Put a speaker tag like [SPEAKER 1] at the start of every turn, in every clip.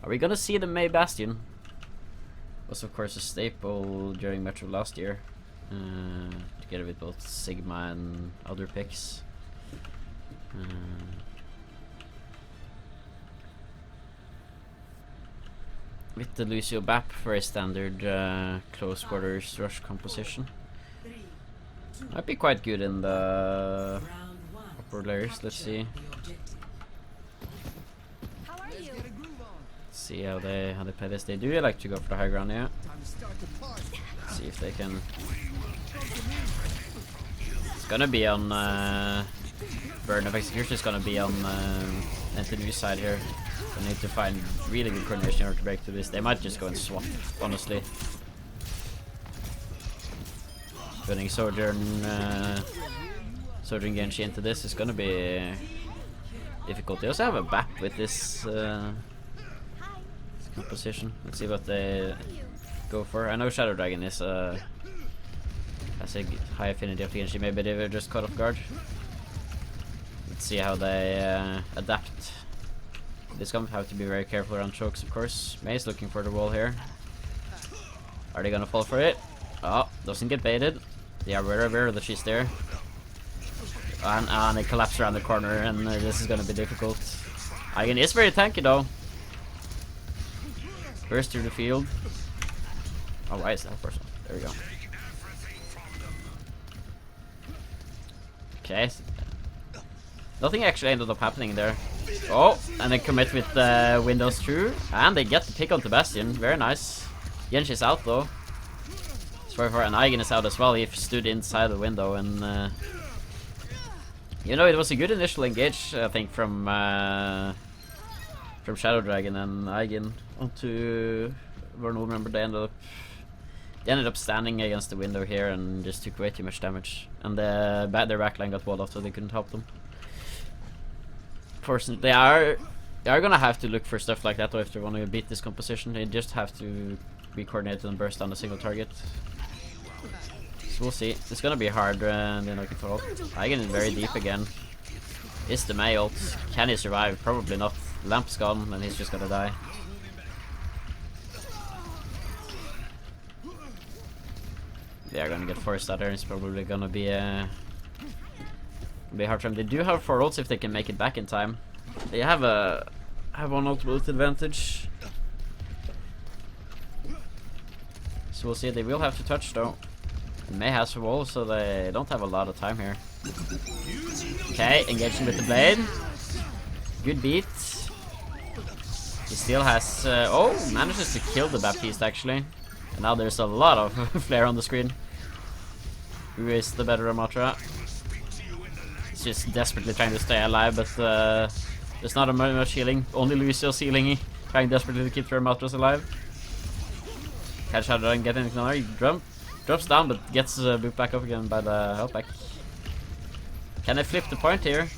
[SPEAKER 1] Are we gonna see the May Bastion? Was of course a staple during much of last year, together with both Sigma and other picks. With the Lucio Bap, very standard close quarters rush composition. Might be quite good in the upper layers. Let's see. See how they play this. They do like to go for the high ground, yeah. Let's see if they can. It's gonna be on Burn of Execution is gonna be on NTNUI side here. They need to find really good coordination in order to break through this. They might just go and swap, honestly. Putting Sojourn Genji into this is gonna be difficult. They also have a BAP with this composition. Let's see what they go for. I know Shadow Dragon is has a high affinity of Genji. Maybe they were just caught off guard. Let's see how they adapt. This gonna have to be very careful around chokes, of course. May's looking for the wall here. Are they gonna fall for it? Oh, doesn't get baited. They are very aware that she's there. And they collapse around the corner, and this is gonna be difficult. Eigen is very tanky though. Burst through the field. Oh, why is that person? There we go. Okay. Nothing actually ended up happening there. Oh, and they commit with windows through, and they get the pick onto Bastion. Very nice. Genji's out though. And Eigen is out as well. He stood inside the window, and you know, it was a good initial engage, I think, from Shadow Dragon and Eigen onto Vernal. Remember, they ended up standing against the window here and just took way too much damage. And their backline got walled off, so they couldn't help them. Fortunately, they are gonna have to look for stuff like that though if they want to beat this composition. They just have to be coordinated and burst on a single target. So we'll see. It's gonna be hard. They're not gonna fall. Eigen is very deep again. Is the May ult? Can he survive? Probably not. Lamp's gone and he's just gonna die. They are gonna get forced out there. It's probably gonna be hard for them. They do have 4 ults if they can make it back in time. They have one ultimate advantage. So we'll see. They will have to touch though. May has a wall, so they don't have a lot of time here. Okay, engaging with the blade. Good beat. He still has oh, manages to kill the Baptiste actually. And now there's a lot of flare on the screen. Who is the better Ramatra? He's just desperately trying to stay alive, but there's not much healing. Only Lucio's healing, trying desperately to keep the Ramatras alive. Catch Shadow and get in another. He drops down, but gets booped back up again by the health pack. Can they flip the point here?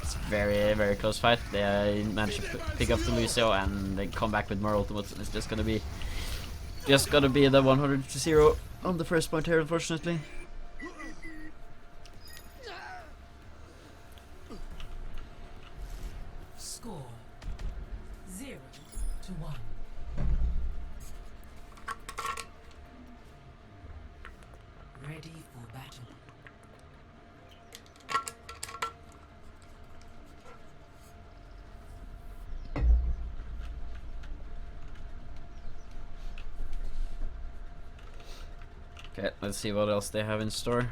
[SPEAKER 1] It's very, very close fight. They manage to pick up the Lucio, and they come back with more ultimates. It's just gonna be the 100-0 on the first point here, unfortunately.
[SPEAKER 2] Score 0-1. Ready for battle.
[SPEAKER 1] Okay, let's see what else they have in store.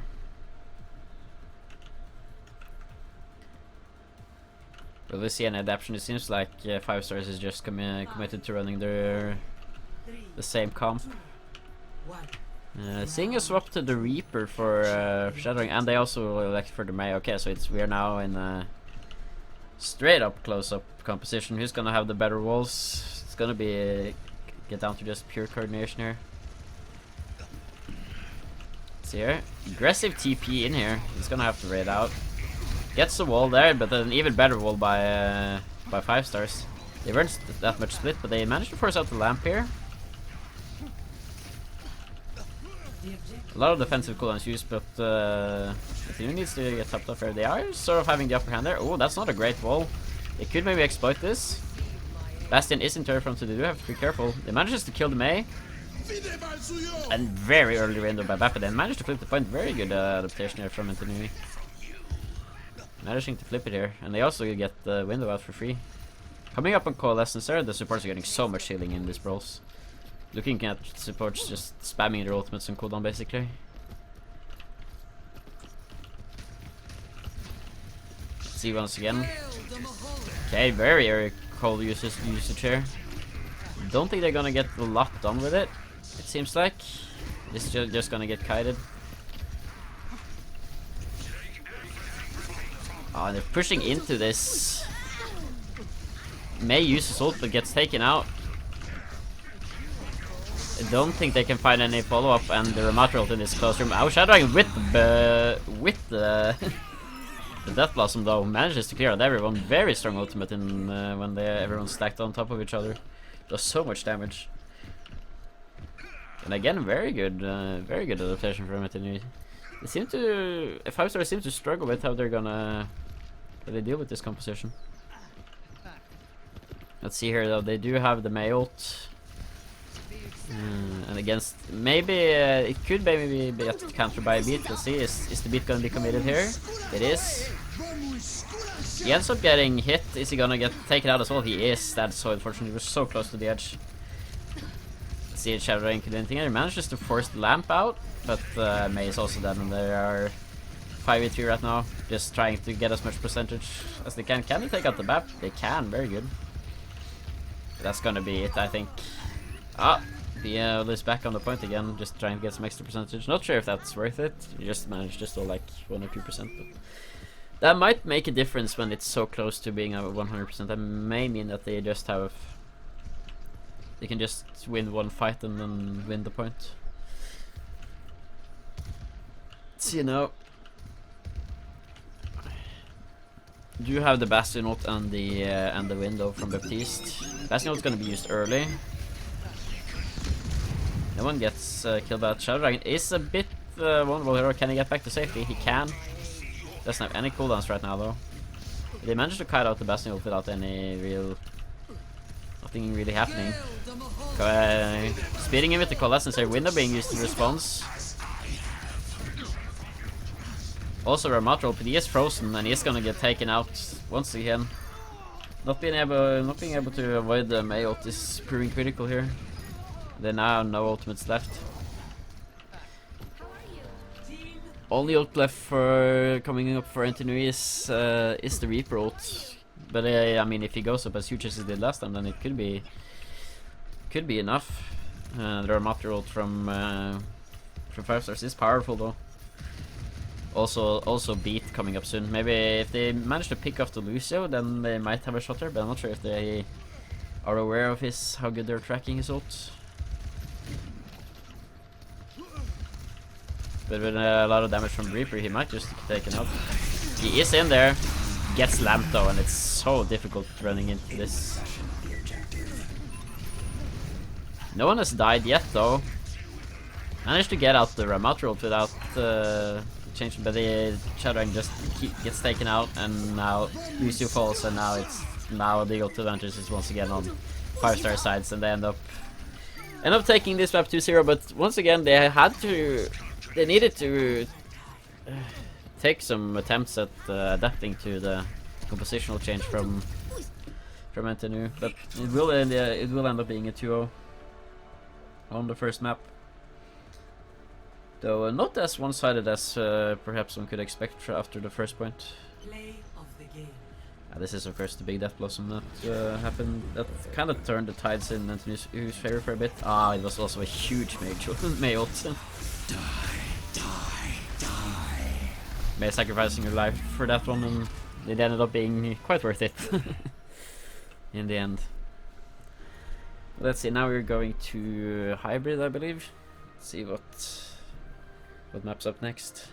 [SPEAKER 1] Will we see an adaptation? It seems like 5 stars is just committed to running the same comp. Seeing a swap to the Reaper for Shadowing, and they also elect for the May. Okay, so we are now in a straight up close-up composition. Who's gonna have the better walls? It's gonna be get down to just pure coordination here. See here, aggressive TP in here. He's gonna have to raid out. Gets the wall there, but an even better wall by 5 stars. They weren't that much split, but they managed to force out the lamp here. A lot of defensive cooldowns used, but NTNUI needs to get topped off here. They are sort of having the upper hand there. Oh, that's not a great wall. They could maybe exploit this. Bastion is in turret front, so they do have to be careful. They manages to kill the Mei. And very early window by Bappa. They managed to flip the point. Very good adaptation here from NTNUI. Managing to flip it here. And they also get the window out for free. Coming up on Coalescence there, the supports are getting so much healing in this brawls. Looking at supports just spamming their ultimates on cooldown basically. Let's see once again. Okay, very cold usage here. Don't think they're gonna get a lot done with it. It seems like this is just gonna get kited. Oh, they're pushing into this. Mei uses ult but gets taken out. I don't think they can find any follow-up, and the Ramatra ult in this close room. I was shadowing with the the Death Blossom though. Manages to clear out everyone. Very strong ultimate in when everyone's stacked on top of each other. Does so much damage. And again, very good adaptation from NTNUI. They seem to, 5-star seems to struggle with how they deal with this composition. Let's see here though, they do have the Mei ult. And against, maybe it could maybe be countered by a beat. Let's see, is the beat gonna be committed here? It is. He ends up getting hit. Is he gonna get taken out as well? He is. That's so unfortunate. He was so close to the edge. Let's see if Shadow Rain can do anything. He manages to force the lamp out, but Mei is also dead, and they are 5v3 right now. Just trying to get as much percentage as they can. Can they take out the BAP? They can. Very good. That's gonna be it, I think. Ah, the is back on the point again, just trying to get some extra percentage. Not sure if that's worth it. You just managed just to like 1 or 2%, but that might make a difference when it's so close to being a 100%. That may mean that they just have, they can just win one fight and then win the point. So you know, do you have the Bastion ult and the window from Baptiste? Bastion ult is going to be used early. No one gets killed by Shadow Dragon. Is a bit vulnerable here. Can he get back to safety? He can. Doesn't have any cooldowns right now though. They managed to kite out the Bastion ult without any nothing really happening. Speeding in with the Coalescence here. Window being used in response. Also Ramatra ult, but he is frozen and he is gonna get taken out once again. Not being able to avoid the Mei ult is proving critical here. They now have no ultimates left. Only ult left for coming up for NTNUI is the Reaper ult. But I mean, if he goes up as huge as he did last time, then it could be enough. The Ramatra ult from 5 stars is powerful though. Also beat coming up soon. Maybe if they manage to pick off the Lucio, then they might have a shot there. But I'm not sure if they are aware of how good they're tracking his ult. But with a lot of damage from Reaper, he might just get taken out. He is in there, gets lamped though, and it's so difficult running into this. No one has died yet though. Managed to get out the Ramatra ult without changing, but the Shadow Dragon just gets taken out, and now Lucio falls, and now the ult advantage is once again on 5-star sides, and they end up taking this map 2-0. But once again, they needed to take some attempts at adapting to the compositional change from NTNU, but it will end up being a 2-0 on the first map. Though not as one-sided as perhaps one could expect after the first point.
[SPEAKER 2] Play of the game.
[SPEAKER 1] This is of course the big Death Blossom that happened, that kind of turned the tides in NTNU's favor for a bit. It was also a huge Mei ult. Mei sacrificing her life for that one, and it ended up being quite worth it in the end. Let's see, now we're going to Hybrid, I believe. Let's see what map's up next.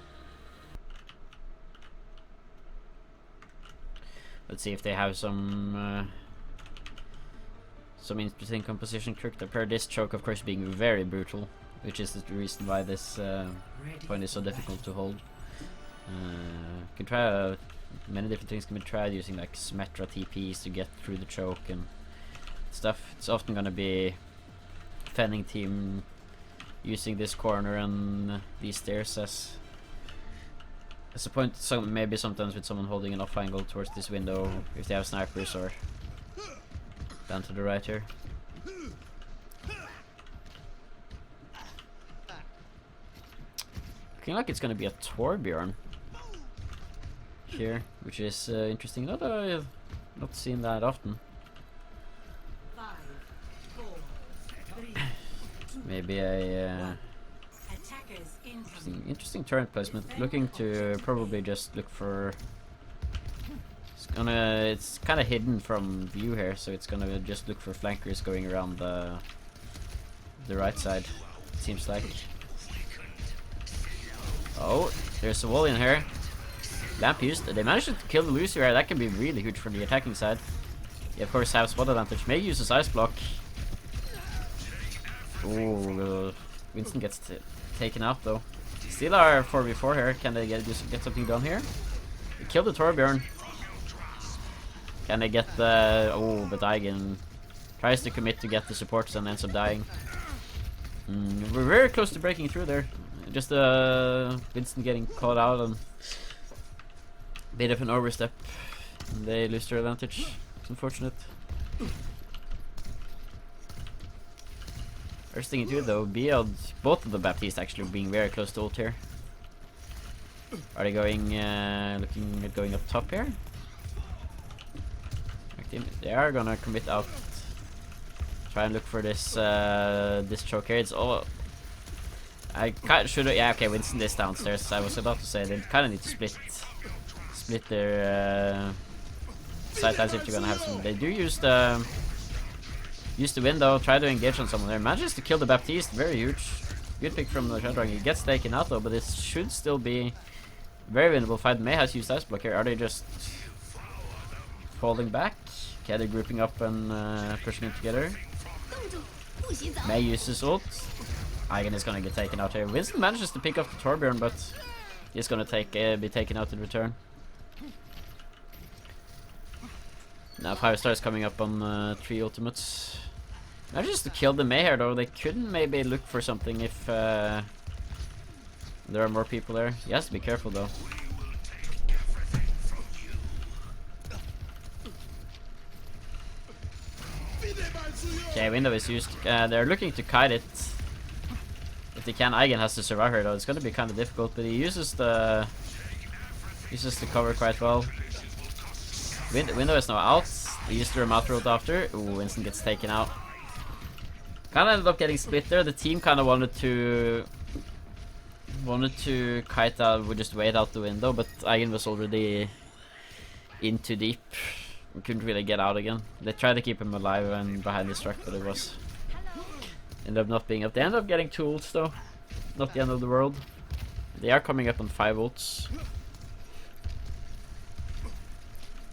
[SPEAKER 1] Let's see if they have some interesting composition. Crooked up here. This choke, of course, being very brutal, which is the reason why this point is so difficult to hold. Can try many different things can be tried, using like Symmetra TPs to get through the choke and stuff. It's often gonna be defending team using this corner and these stairs as a point. Maybe sometimes with someone holding an off angle towards this window if they have snipers, or down to the right here. Looking like it's gonna be a Torbjorn here, which is interesting. Not seen that often.
[SPEAKER 2] 5, 4, 3,
[SPEAKER 1] Maybe a
[SPEAKER 2] attackers incoming.
[SPEAKER 1] interesting turret placement. Looking to probably just look for. It's kind of hidden from view here, so it's gonna just look for flankers going around the right side. It seems like. Oh, there's a wall in here. Lamp used. They managed to kill the Lucio here. That can be really huge from the attacking side. They of course have spot advantage. May use his ice block. Ooh, Winston gets taken out though. Still are 4v4 here. Can they get something done here? They killed the Torbjorn. Can they get the... Oh, but Eigen tries to commit to get the supports and ends up dying. We're very close to breaking through there. Just Winston getting caught out on a bit of an overstep. And they lose their advantage. It's unfortunate. First thing to do though, both of the Baptiste actually being very close to ult here. Are they going, looking at going up top here? They are gonna commit out. Try and look for this this choke here. It's all. I kind of should. Yeah, okay. Winston is downstairs. I was about to say they kind of need to split their side lines if you're gonna have some. They do use the window. Try to engage on someone there. Manages to kill the Baptiste. Very huge. Good pick from the Shadow. He gets taken out though, but this should still be very winnable fight. May has used ice block here. Are they just falling back? Okay, they're grouping up and pushing it together. May uses ult. Eigen is gonna get taken out here. Winston manages to pick up the Torbjorn, but he's gonna be taken out in return. Now 5 stars coming up on 3 ultimates. Manages to kill the May here though. They couldn't maybe look for something if there are more people there. He has to be careful though. Okay, window is used. They're looking to kite it. If they can, Eigen has to survive here though. It's gonna be kind of difficult, but he uses the cover quite well. Window is now out. He used the remote route after. Ooh, Winston gets taken out. Kind of ended up getting split there. The team kind of wanted to kite out. We just wait out the window, but Eigen was already in too deep. We couldn't really get out again. They tried to keep him alive and behind this truck, but it was ended up not being up. They ended up getting 2 ults though. Not the end of the world. They are coming up on 5 ults.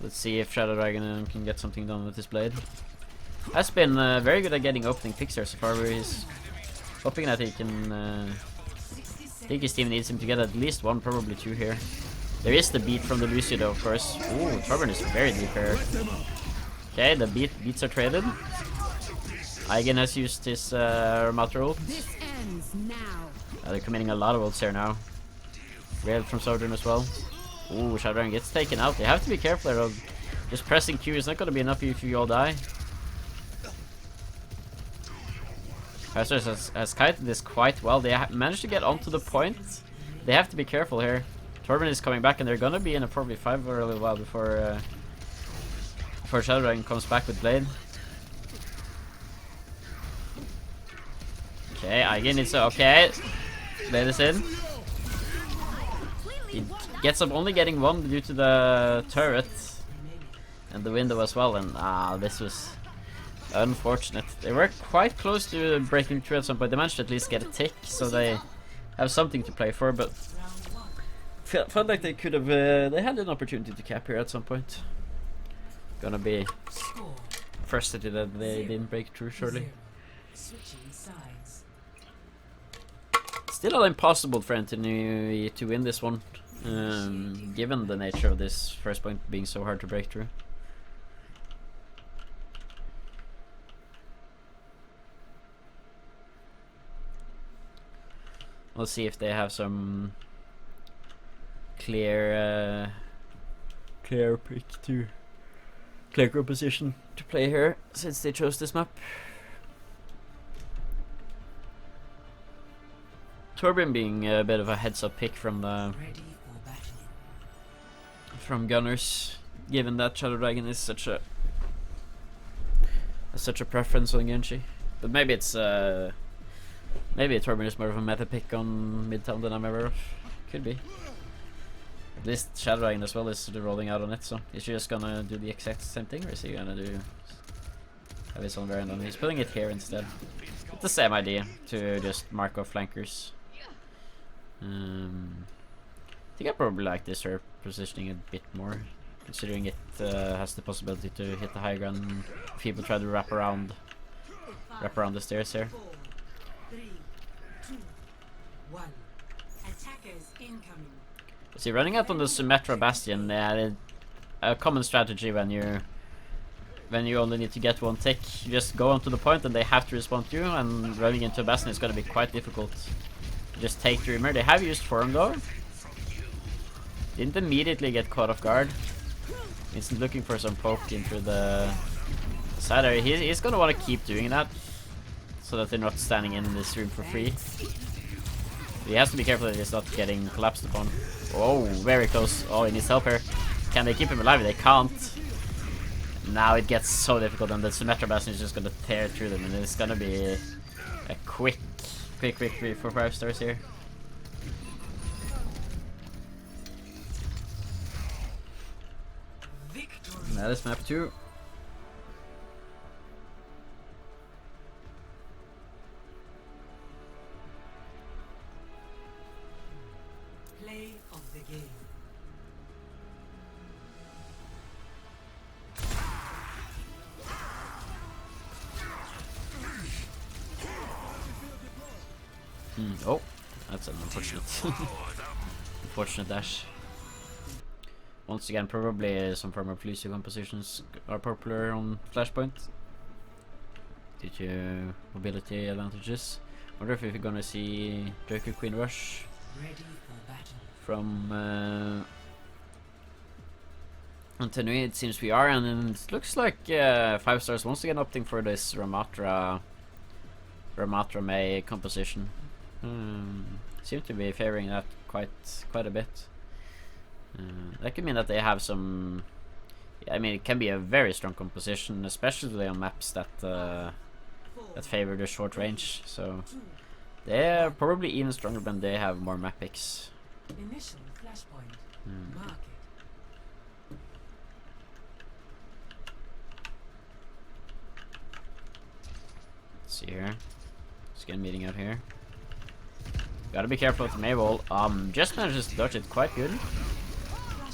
[SPEAKER 1] Let's see if Shadow Dragon can get something done with his blade. Has been very good at getting opening picks here so far, where he's hoping that he can... I think his team needs him to get at least 1, probably 2 here. There is the beat from the Lucio though, of course. Ooh, Torbjorn is very deep here. Okay, the beats are traded. Eigen has used his Ramatra ult. They're committing a lot of ults here now. Rail from Sojourn as well. Ooh, Shadow gets taken out. They have to be careful here. Just pressing Q is not going to be enough if you all die. Pastors has kited this quite well. They managed to get onto the point. They have to be careful here. Torbjorn is coming back and they're going to be in a 4v5 for a little while before Shadow Dragon comes back with Blade. Okay, Eigen is okay. Blade is in. He gets up only getting 1 due to the turret and the window as well, and this was unfortunate. They were quite close to breaking through at some point. They managed to at least get a tick, so they have something to play for, but felt like they could have they had an opportunity to cap here at some point. Gonna be frustrated that they didn't break through surely. Still not impossible for NTNUI to win this one, given the nature of this first point being so hard to break through. We'll see if they have some clear composition to play here, since they chose this map. Torbjorn being a bit of a heads-up pick from the Gunners, given that Shadow Dragon is such a preference on Genji. But maybe it's maybe Torbjorn is more of a meta pick on Midtown than I'm aware of. Could be. At least Shadow Dragon as well is rolling out on it, so is he just gonna do the exact same thing, or is he gonna have his own variant on it? He's putting it here instead. It's the same idea, to just mark off flankers. I think I probably like this her positioning a bit more, considering it has the possibility to hit the high ground if people try to wrap around the stairs here.
[SPEAKER 2] 4, 3, 2, 1. Attackers incoming.
[SPEAKER 1] See, running out on the Symmetra Bastion, a common strategy when you only need to get one tick, you just go onto the point and they have to respond to you, and running into a Bastion is going to be quite difficult. You just take the Dreamer. They have used Forum though. Didn't immediately get caught off guard. He's looking for some poke into the side area. He's going to want to keep doing that, so that they're not standing in this room for free. He has to be careful that he's not getting collapsed upon. Oh, very close. Oh, he needs help here. Can they keep him alive? They can't. Now it gets so difficult, and the Symmetra Bastion is just going to tear through them, and it's going to be a quick victory for 5 stars here. And that is map 2.
[SPEAKER 2] Play of the game.
[SPEAKER 1] Oh, that's an unfortunate unfortunate dash. Once again, probably some form of Lucio compositions are popular on Flashpoint due to mobility advantages. Wonder if we're gonna see Joker Queen Rush from NTNUI. It seems we are, and it looks like 5 stars once again opting for this Ramatra May composition. Seem to be favoring that quite a bit. That could mean that they have some. I mean, it can be a very strong composition, especially on maps that favor the short range. So they're probably even stronger when they have more map picks.
[SPEAKER 2] Initial flashpoint. Mark it.
[SPEAKER 1] Let's see here. Let's get a meeting out here. Gotta be careful with the Maywall. Just manages to dodge it quite good.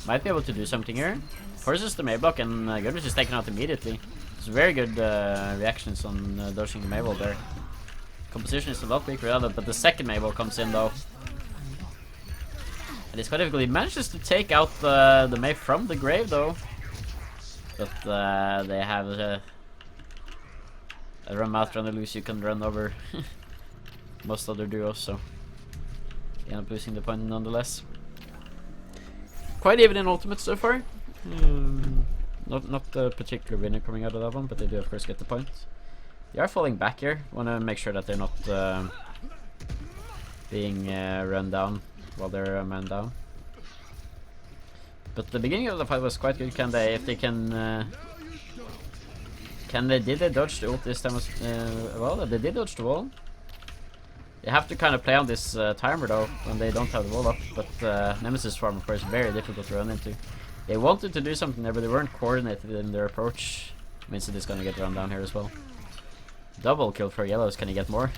[SPEAKER 1] Might be able to do something here. Forces the Mayblock, and Goodrich is taken out immediately. It's very good reactions on dodging the Maywall there. Composition is a lot weaker, but the second Mayball comes in though. And it's quite difficult. He manages to take out the May from the grave though. But they have a Ramatra and a Lucio can run over most other duos, so they end up losing the point nonetheless. Quite even in ultimate so far. Not a particular winner coming out of that one, but they do of course get the point. They are falling back here. Want to make sure that they're not being run down while they're a man down. But the beginning of the fight was quite good. Can they, if they can did they dodge the ult this time? Well, they did dodge the wall. They have to kind of play on this timer though when they don't have the wall up, but Nemesis farm of course very difficult to run into. They wanted to do something there, but they weren't coordinated in their approach. Vincent is gonna get run down here as well. Double kill for yellows. Can he get more?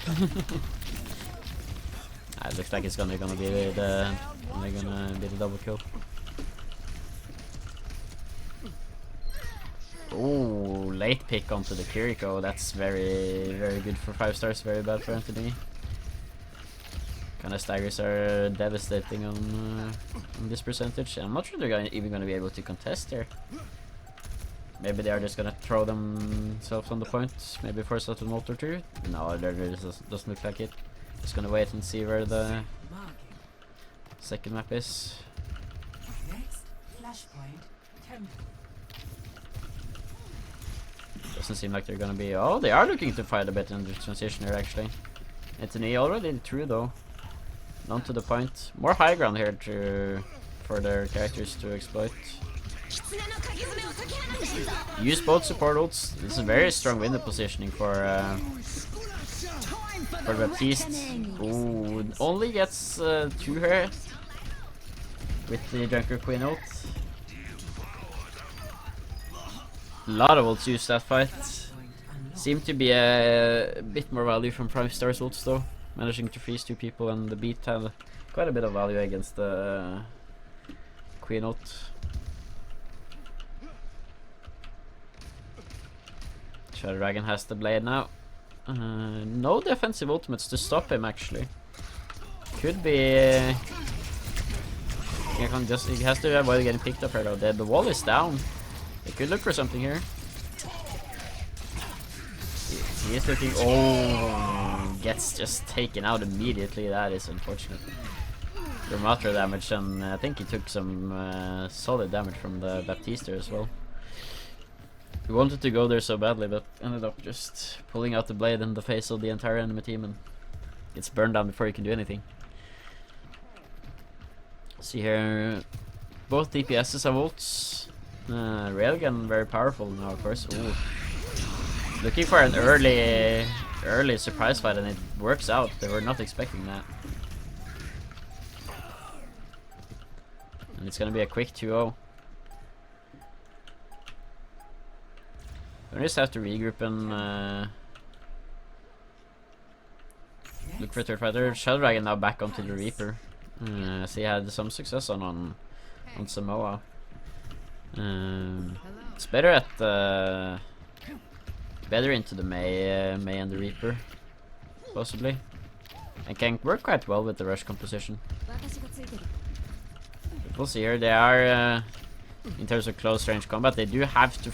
[SPEAKER 1] It looks like it's gonna be the double kill. Ooh, late pick onto the Kiriko. That's very good for 5 stars. Very bad for Anthony. Kind of staggers are devastating on this percentage. I'm not sure they're even going to be able to contest here. Maybe they are just going to throw themselves on the point. Maybe force out an ult or two. No, there doesn't look like it. Just gonna wait and see where the
[SPEAKER 2] Mark it.
[SPEAKER 1] second map is.
[SPEAKER 2] Next flashpoint temple.
[SPEAKER 1] Doesn't seem like they're gonna be. Oh, they are looking to fight a bit in the transition here actually. NTNUI already through though. None to the point. More high ground here for their characters to exploit. Use both support ults. This is a very strong window positioning for Baptiste. Ooh, only gets 2 here with the Junker Queen ult. A lot of ults used that fight. Seemed to be a bit more value from Prime Star's ults though. Managing to freeze 2 people, and the beat had quite a bit of value against the Queen ult. Shadow Dragon has the blade now. No defensive ultimates to stop him actually. Could be. He has to avoid getting picked up here though. The wall is down. They could look for something here. He is looking. Oh, gets just taken out immediately. That is unfortunate. The Matra damage, and I think he took some solid damage from the Baptiste as well. He wanted to go there so badly, but ended up just pulling out the blade in the face of the entire enemy team and gets burned down before he can do anything. See here, both DPSs have ults. Railgun very powerful now, of course. Ooh. Looking for an early surprise fight, and it works out. They were not expecting that. And it's gonna be a quick 2-0. We just have to regroup and look for a third fighter. Shadow Dragon now back onto the Reaper. So he had some success on Samoa. It's better at better into the May and the Reaper, possibly, and can work quite well with the rush composition. But we'll see here. They are in terms of close range combat. They do have to.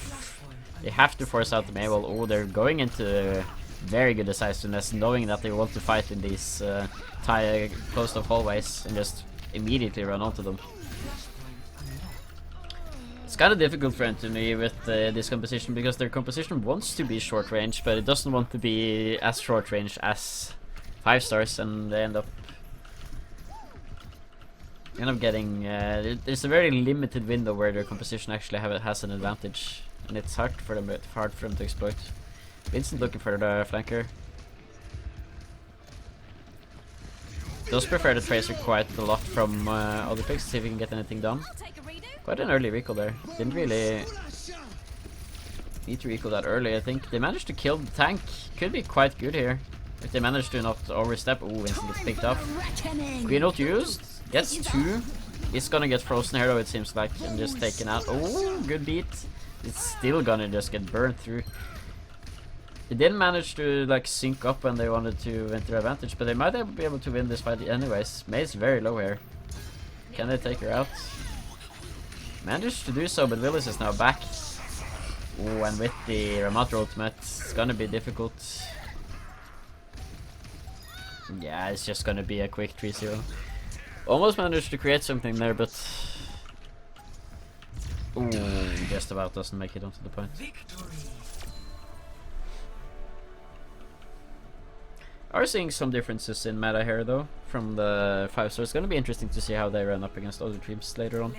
[SPEAKER 1] They have to force out the May wall. Oh, they're going into very good decisiveness, knowing that they want to fight in these closed off hallways and just immediately run onto them. It's kind of difficult for NTNUI with this composition, because their composition wants to be short range, but it doesn't want to be as short range as 5 stars, and they end up getting. There's a very limited window where their composition actually has an advantage, and it's hard for them to exploit. Vincent looking for the flanker. Does prefer the Tracer quite a lot from other picks to see if he can get anything done. Quite an early recall there. Didn't really need to recall that early, I think. They managed to kill the tank. Could be quite good here if they manage to not overstep. Ooh, Vincent gets picked up. Queen ult used. Gets 2. He's gonna get frozen here though, it seems like, and just taken out. Oh, good beat. It's still gonna just get burned through. They didn't manage to like sync up when they wanted to enter advantage, but they might be able to win this fight anyways. May's very low here. Can they take her out? Managed to do so, but Willis is now back. Oh, and with the Ramatra ultimate, it's gonna be difficult. Yeah, it's just gonna be a quick 3-0. Almost managed to create something there, but ooh, just about doesn't make it onto the point. Are seeing some differences in meta here though from the 5 stars. It's gonna be interesting to see how they run up against other teams later on.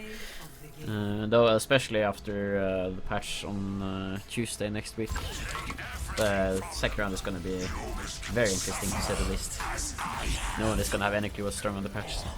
[SPEAKER 1] Though especially after the patch on Tuesday next week. The second round is gonna be very interesting to say the least. No one is gonna have any clue what's strong on the patch. So.